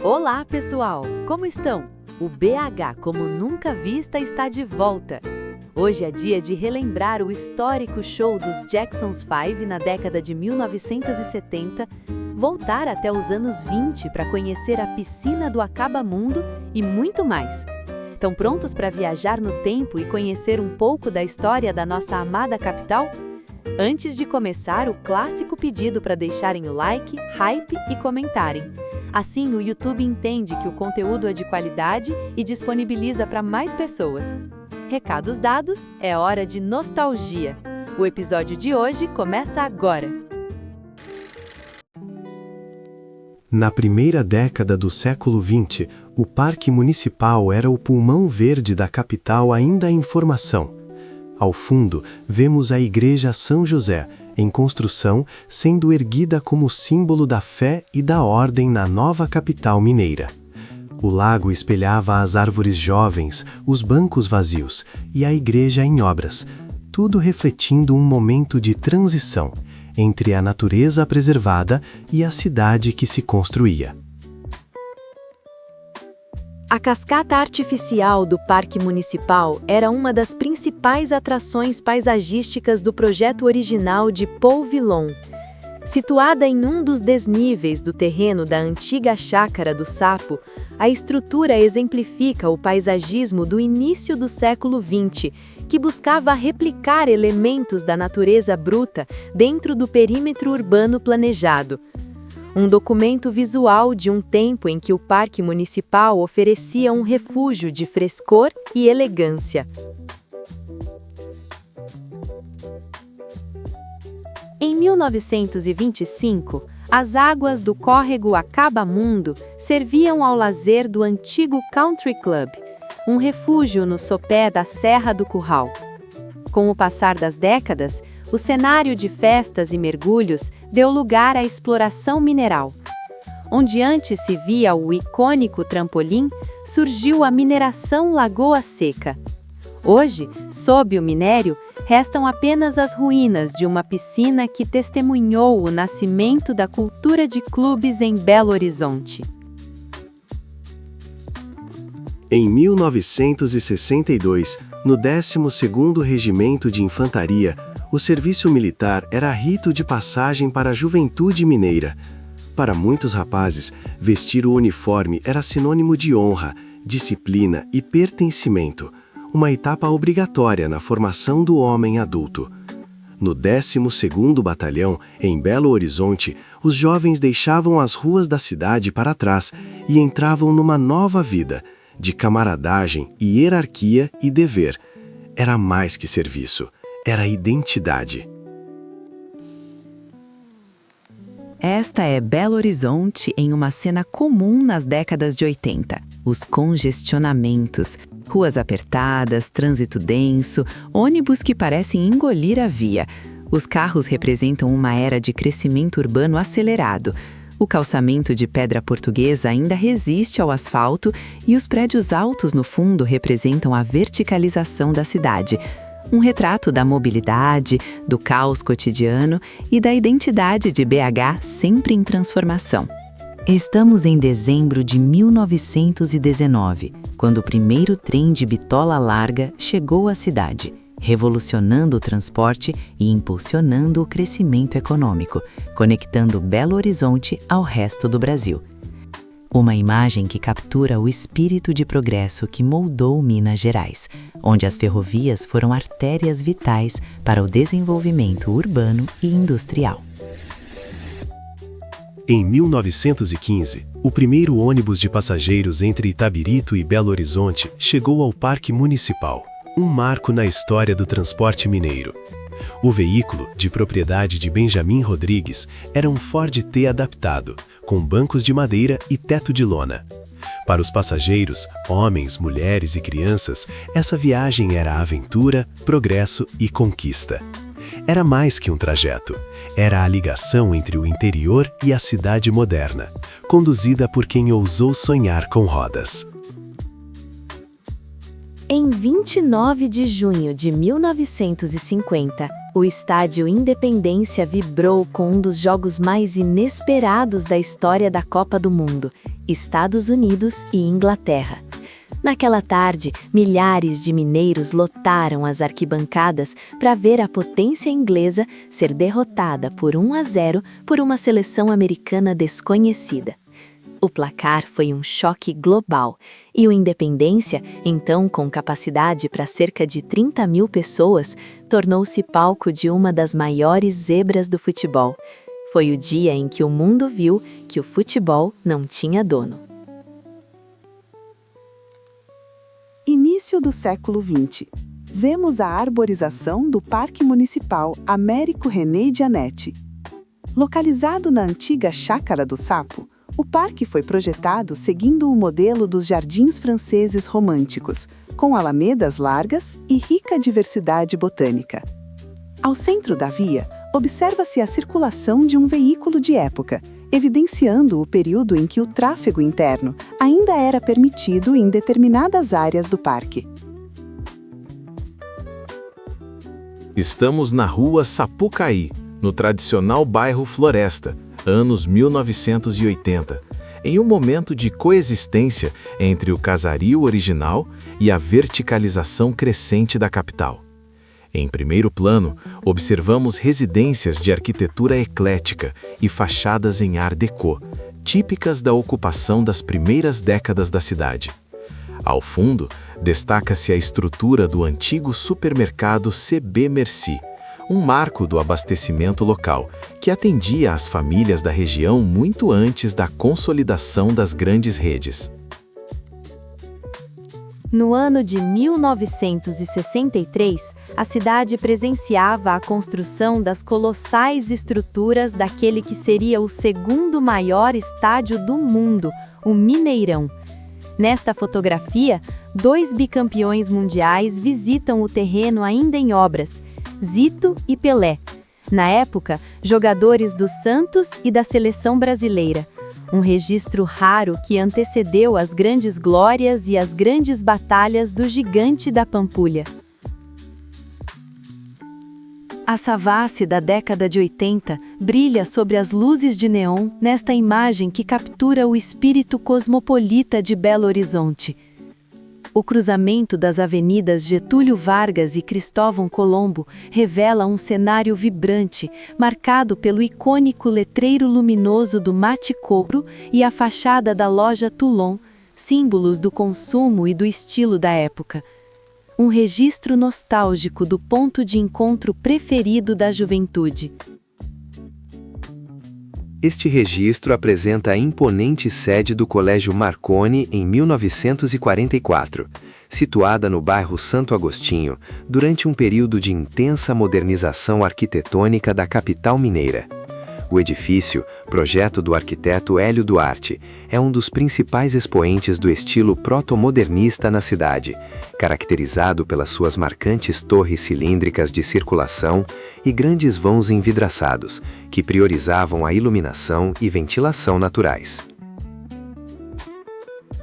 Olá, pessoal! Como estão? O BH Como Nunca Vista está de volta. Hoje é dia de relembrar o histórico show dos Jackson 5 na década de 1970, voltar até os anos 20 para conhecer a piscina do Acabamundo e muito mais. Estão prontos para viajar no tempo e conhecer um pouco da história da nossa amada capital? Antes de começar, o clássico pedido para deixarem o like, hype e comentarem. Assim, o YouTube entende que o conteúdo é de qualidade e disponibiliza para mais pessoas. Recados dados, é hora de nostalgia. O episódio de hoje começa agora. Na primeira década do século XX, o Parque Municipal era o pulmão verde da capital ainda em formação. Ao fundo, vemos a Igreja São José, em construção, sendo erguida como símbolo da fé e da ordem na nova capital mineira. O lago espelhava as árvores jovens, os bancos vazios e a igreja em obras, tudo refletindo um momento de transição entre a natureza preservada e a cidade que se construía. A cascata artificial do Parque Municipal era uma das principais atrações paisagísticas do projeto original de Paul Villon. Situada em um dos desníveis do terreno da antiga Chácara do Sapo, a estrutura exemplifica o paisagismo do início do século XX, que buscava replicar elementos da natureza bruta dentro do perímetro urbano planejado. Um documento visual de um tempo em que o Parque Municipal oferecia um refúgio de frescor e elegância. Em 1925, as águas do córrego Acabamundo serviam ao lazer do antigo Country Club, um refúgio no sopé da Serra do Curral. Com o passar das décadas, o cenário de festas e mergulhos deu lugar à exploração mineral. Onde antes se via o icônico trampolim, surgiu a mineração Lagoa Seca. Hoje, sob o minério, restam apenas as ruínas de uma piscina que testemunhou o nascimento da cultura de clubes em Belo Horizonte. Em 1962, no 12º Regimento de Infantaria, o serviço militar era rito de passagem para a juventude mineira. Para muitos rapazes, vestir o uniforme era sinônimo de honra, disciplina e pertencimento, uma etapa obrigatória na formação do homem adulto. No 12º Batalhão, em Belo Horizonte, os jovens deixavam as ruas da cidade para trás e entravam numa nova vida, de camaradagem, hierarquia e dever. Era mais que serviço. Era identidade. Esta é Belo Horizonte em uma cena comum nas décadas de 80. Os congestionamentos, ruas apertadas, trânsito denso, ônibus que parecem engolir a via. Os carros representam uma era de crescimento urbano acelerado. O calçamento de pedra portuguesa ainda resiste ao asfalto e os prédios altos no fundo representam a verticalização da cidade. Um retrato da mobilidade, do caos cotidiano e da identidade de BH sempre em transformação. Estamos em dezembro de 1919, quando o primeiro trem de bitola larga chegou à cidade, revolucionando o transporte e impulsionando o crescimento econômico, conectando Belo Horizonte ao resto do Brasil. Uma imagem que captura o espírito de progresso que moldou Minas Gerais, onde as ferrovias foram artérias vitais para o desenvolvimento urbano e industrial. Em 1915, o primeiro ônibus de passageiros entre Itabirito e Belo Horizonte chegou ao Parque Municipal, um marco na história do transporte mineiro. O veículo, de propriedade de Benjamin Rodrigues, era um Ford T adaptado, com bancos de madeira e teto de lona. Para os passageiros, homens, mulheres e crianças, essa viagem era aventura, progresso e conquista. Era mais que um trajeto. Era a ligação entre o interior e a cidade moderna, conduzida por quem ousou sonhar com rodas. Em 29 de junho de 1950, o Estádio Independência vibrou com um dos jogos mais inesperados da história da Copa do Mundo, Estados Unidos e Inglaterra. Naquela tarde, milhares de mineiros lotaram as arquibancadas para ver a potência inglesa ser derrotada por 1-0 por uma seleção americana desconhecida. O placar foi um choque global e o Independência, então com capacidade para cerca de 30 mil pessoas, tornou-se palco de uma das maiores zebras do futebol. Foi o dia em que o mundo viu que o futebol não tinha dono. Início do século XX. Vemos a arborização do Parque Municipal Américo René de Anete. Localizado na antiga Chácara do Sapo, o parque foi projetado seguindo o modelo dos jardins franceses românticos, com alamedas largas e rica diversidade botânica. Ao centro da via, observa-se a circulação de um veículo de época, evidenciando o período em que o tráfego interno ainda era permitido em determinadas áreas do parque. Estamos na rua Sapucaí, no tradicional bairro Floresta, anos 1980, em um momento de coexistência entre o casario original e a verticalização crescente da capital. Em primeiro plano, observamos residências de arquitetura eclética e fachadas em Art Deco, típicas da ocupação das primeiras décadas da cidade. Ao fundo, destaca-se a estrutura do antigo supermercado CB Merci, um marco do abastecimento local, que atendia às famílias da região muito antes da consolidação das grandes redes. No ano de 1963, a cidade presenciava a construção das colossais estruturas daquele que seria o segundo maior estádio do mundo, o Mineirão. Nesta fotografia, 2 bicampeões mundiais visitam o terreno ainda em obras, Zito e Pelé. Na época, jogadores do Santos e da seleção brasileira. Um registro raro que antecedeu as grandes glórias e as grandes batalhas do gigante da Pampulha. A Savassi da década de 80 brilha sobre as luzes de neon nesta imagem que captura o espírito cosmopolita de Belo Horizonte. O cruzamento das avenidas Getúlio Vargas e Cristóvão Colombo revela um cenário vibrante, marcado pelo icônico letreiro luminoso do Mate Couro e a fachada da loja Toulon, símbolos do consumo e do estilo da época. Um registro nostálgico do ponto de encontro preferido da juventude. Este registro apresenta a imponente sede do Colégio Marconi em 1944, situada no bairro Santo Agostinho, durante um período de intensa modernização arquitetônica da capital mineira. O edifício, projeto do arquiteto Hélio Duarte, é um dos principais expoentes do estilo proto-modernista na cidade, caracterizado pelas suas marcantes torres cilíndricas de circulação e grandes vãos envidraçados, que priorizavam a iluminação e ventilação naturais.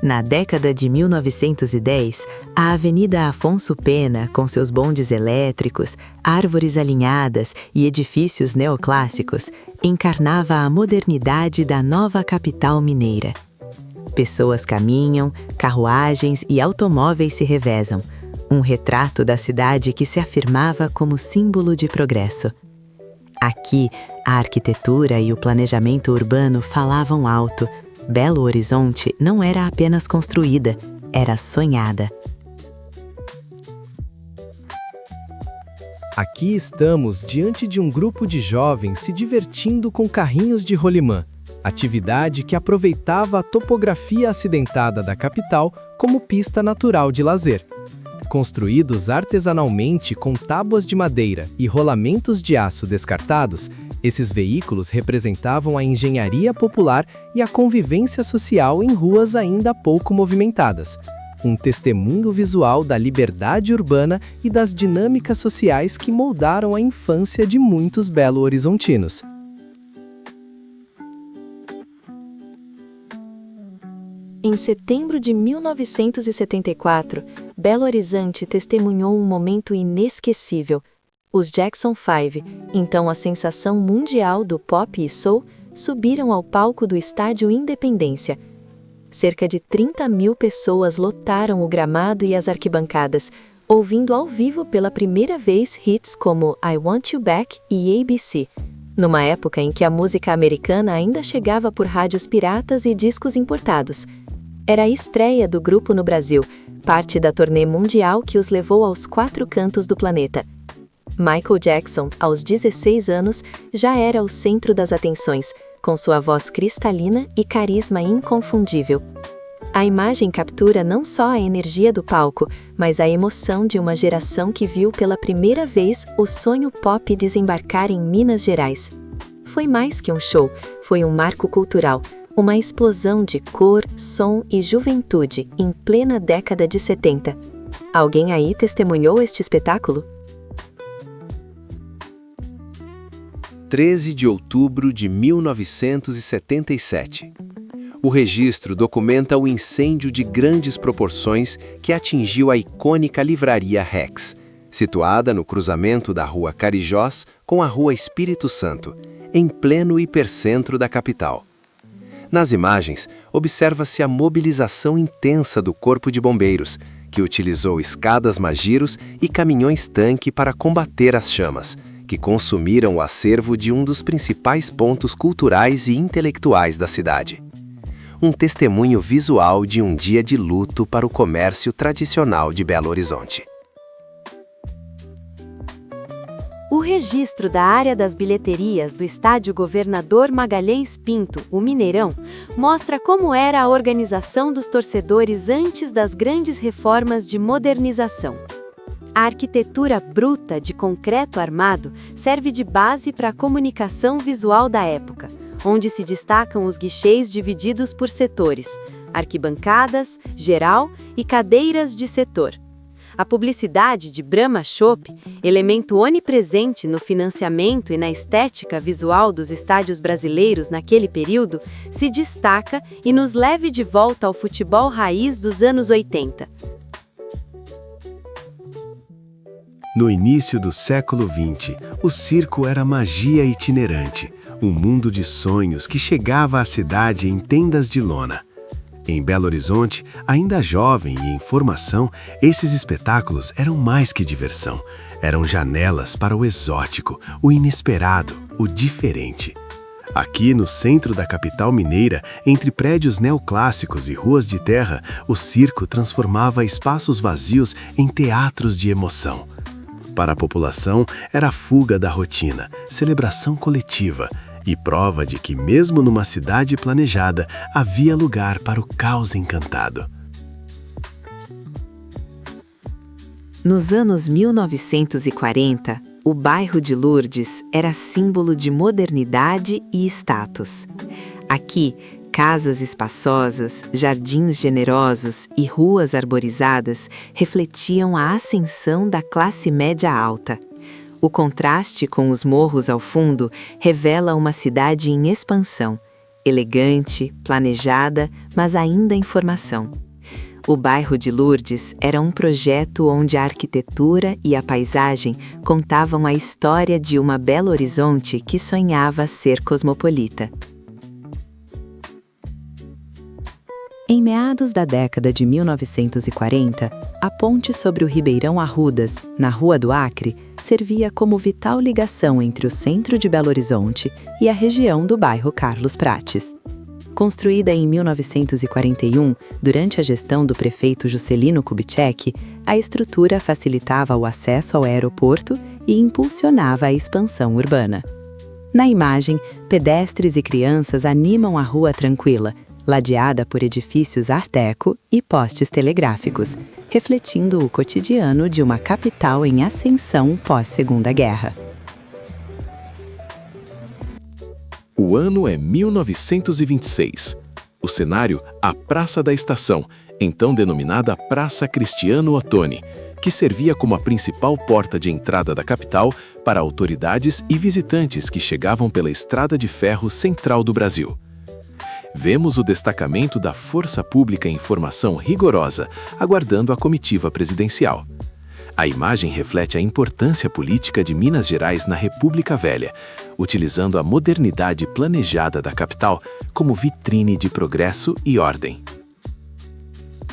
Na década de 1910, a Avenida Afonso Pena, com seus bondes elétricos, árvores alinhadas e edifícios neoclássicos, encarnava a modernidade da nova capital mineira. Pessoas caminham, carruagens e automóveis se revezam, um retrato da cidade que se afirmava como símbolo de progresso. Aqui, a arquitetura e o planejamento urbano falavam alto. Belo Horizonte não era apenas construída, era sonhada. Aqui estamos diante de um grupo de jovens se divertindo com carrinhos de rolimã, atividade que aproveitava a topografia acidentada da capital como pista natural de lazer. Construídos artesanalmente com tábuas de madeira e rolamentos de aço descartados, esses veículos representavam a engenharia popular e a convivência social em ruas ainda pouco movimentadas. Um testemunho visual da liberdade urbana e das dinâmicas sociais que moldaram a infância de muitos belo-horizontinos. Em setembro de 1974, Belo Horizonte testemunhou um momento inesquecível. Os Jackson 5, então a sensação mundial do pop e soul, subiram ao palco do Estádio Independência. Cerca de 30 mil pessoas lotaram o gramado e as arquibancadas, ouvindo ao vivo pela primeira vez hits como I Want You Back e ABC, numa época em que a música americana ainda chegava por rádios piratas e discos importados. Era a estreia do grupo no Brasil, parte da turnê mundial que os levou aos 4 cantos do planeta. Michael Jackson, aos 16 anos, já era o centro das atenções, com sua voz cristalina e carisma inconfundível. A imagem captura não só a energia do palco, mas a emoção de uma geração que viu pela primeira vez o sonho pop desembarcar em Minas Gerais. Foi mais que um show, foi um marco cultural, uma explosão de cor, som e juventude em plena década de 70. Alguém aí testemunhou este espetáculo? 13 de outubro de 1977. O registro documenta o incêndio de grandes proporções que atingiu a icônica livraria Rex, situada no cruzamento da Rua Carijós com a Rua Espírito Santo, em pleno hipercentro da capital. Nas imagens, observa-se a mobilização intensa do Corpo de Bombeiros, que utilizou escadas Magiros e caminhões-tanque para combater as chamas, que consumiram o acervo de um dos principais pontos culturais e intelectuais da cidade. Um testemunho visual de um dia de luto para o comércio tradicional de Belo Horizonte. O registro da área das bilheterias do estádio Governador Magalhães Pinto, o Mineirão, mostra como era a organização dos torcedores antes das grandes reformas de modernização. A arquitetura bruta de concreto armado serve de base para a comunicação visual da época, onde se destacam os guichês divididos por setores, arquibancadas, geral e cadeiras de setor. A publicidade de Brahma Chopp, elemento onipresente no financiamento e na estética visual dos estádios brasileiros naquele período, se destaca e nos leva de volta ao futebol raiz dos anos 80. No início do século XX, o circo era magia itinerante, um mundo de sonhos que chegava à cidade em tendas de lona. Em Belo Horizonte, ainda jovem e em formação, esses espetáculos eram mais que diversão. Eram janelas para o exótico, o inesperado, o diferente. Aqui no centro da capital mineira, entre prédios neoclássicos e ruas de terra, o circo transformava espaços vazios em teatros de emoção. Para a população, era a fuga da rotina, celebração coletiva e prova de que, mesmo numa cidade planejada, havia lugar para o caos encantado. Nos anos 1940, o bairro de Lourdes era símbolo de modernidade e status. Aqui, casas espaçosas, jardins generosos e ruas arborizadas refletiam a ascensão da classe média alta. O contraste com os morros ao fundo revela uma cidade em expansão, elegante, planejada, mas ainda em formação. O bairro de Lourdes era um projeto onde a arquitetura e a paisagem contavam a história de uma Belo Horizonte que sonhava ser cosmopolita. Em meados da década de 1940, a ponte sobre o Ribeirão Arrudas, na Rua do Acre, servia como vital ligação entre o centro de Belo Horizonte e a região do bairro Carlos Prates. Construída em 1941, durante a gestão do prefeito Juscelino Kubitschek, a estrutura facilitava o acesso ao aeroporto e impulsionava a expansão urbana. Na imagem, pedestres e crianças animam a rua tranquila, ladeada por edifícios Art Deco e postes telegráficos, refletindo o cotidiano de uma capital em ascensão pós-Segunda Guerra. O ano é 1926. O cenário, a Praça da Estação, então denominada Praça Cristiano Ottoni, que servia como a principal porta de entrada da capital para autoridades e visitantes que chegavam pela Estrada de Ferro Central do Brasil. Vemos o destacamento da Força Pública em formação rigorosa, aguardando a comitiva presidencial. A imagem reflete a importância política de Minas Gerais na República Velha, utilizando a modernidade planejada da capital como vitrine de progresso e ordem.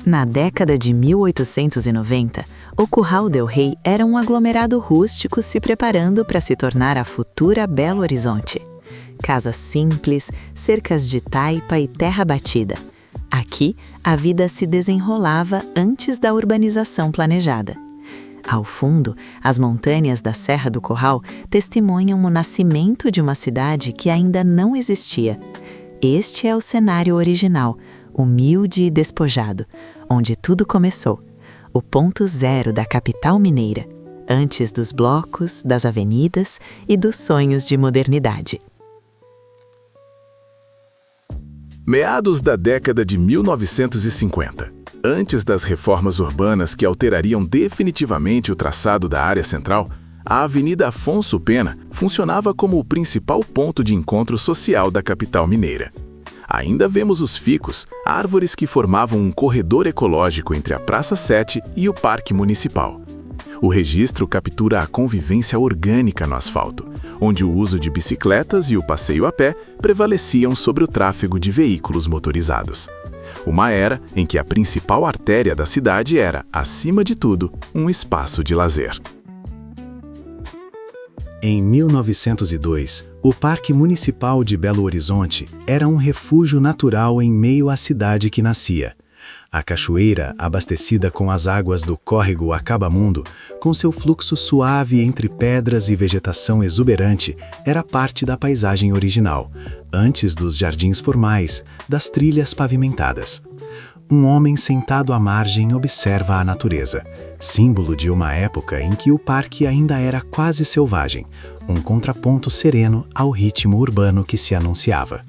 Na década de 1890, o Curral del Rey era um aglomerado rústico se preparando para se tornar a futura Belo Horizonte. Casas simples, cercas de taipa e terra batida. Aqui, a vida se desenrolava antes da urbanização planejada. Ao fundo, as montanhas da Serra do Curral testemunham o nascimento de uma cidade que ainda não existia. Este é o cenário original, humilde e despojado, onde tudo começou. O ponto zero da capital mineira, antes dos blocos, das avenidas e dos sonhos de modernidade. Meados da década de 1950, antes das reformas urbanas que alterariam definitivamente o traçado da área central, a Avenida Afonso Pena funcionava como o principal ponto de encontro social da capital mineira. Ainda vemos os ficus, árvores que formavam um corredor ecológico entre a Praça 7 e o Parque Municipal. O registro captura a convivência orgânica no asfalto, onde o uso de bicicletas e o passeio a pé prevaleciam sobre o tráfego de veículos motorizados. Uma era em que a principal artéria da cidade era, acima de tudo, um espaço de lazer. Em 1902, o Parque Municipal de Belo Horizonte era um refúgio natural em meio à cidade que nascia. A cachoeira, abastecida com as águas do córrego Acabamundo, com seu fluxo suave entre pedras e vegetação exuberante, era parte da paisagem original, antes dos jardins formais, das trilhas pavimentadas. Um homem sentado à margem observa a natureza, símbolo de uma época em que o parque ainda era quase selvagem, um contraponto sereno ao ritmo urbano que se anunciava.